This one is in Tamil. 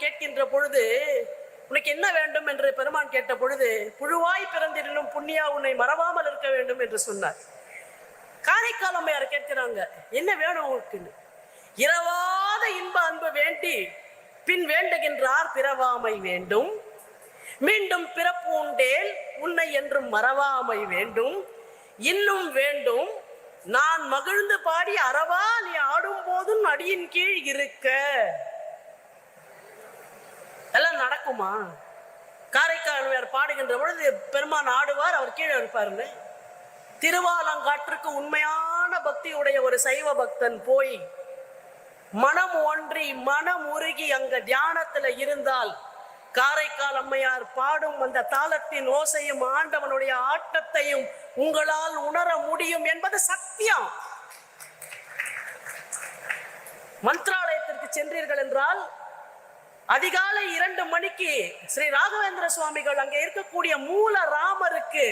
கேட்கின்ற பொழுது, உனக்கு என்ன வேண்டும் என்று பெருமான் கேட்ட பொழுது, புழுவாய் பிறந்திருந்தும் புண்ணியா உன்னை மறவாமல் இருக்க வேண்டும் என்று சொன்னார். காரைக்கால் அம்மையார் கேட்கிறாங்க, என்ன வேணும் உனக்குன்னு. இரவாத இன்ப அன்பு வேண்டி பின் வேண்டுகின்றார் பிறவாமை வேண்டும், மீண்டும் பிறப்பு உண்டேல் உன்னை என்றும் மறவாமை வேண்டும், இன்னும் வேண்டும் நான் மகிழ்ந்து பாடி அறவா நீ ஆடும் போதும் அடியின் கீழ் இருக்க. எல்லாம் நடக்குமா? காரைக்கால் பாடுகின்ற பொழுது பெருமான் ஆடுவார், அவர் கீழே இருப்பாருன்னு. திருவாலங்காற்றுக்கு உண்மையான பக்தியுடைய ஒரு சைவ பக்தன் போய் மனம் ஒன்றி மனம் உருகி அங்க தியானத்துல இருந்தால் காரைக்கால் அம்மையார் பாடும் அந்த தாளத்தின் ஓசையும் ஆண்டவனுடைய ஆட்டத்தையும் உங்களால் உணர முடியும் என்பது சத்தியம். மந்த்ராலயத்திற்கு சென்றீர்கள் என்றால் அதிகாலை 2 மணிக்கு ஸ்ரீ ராகவேந்திர சுவாமிகள் அங்கே இருக்கக்கூடிய மூல ராமருக்கு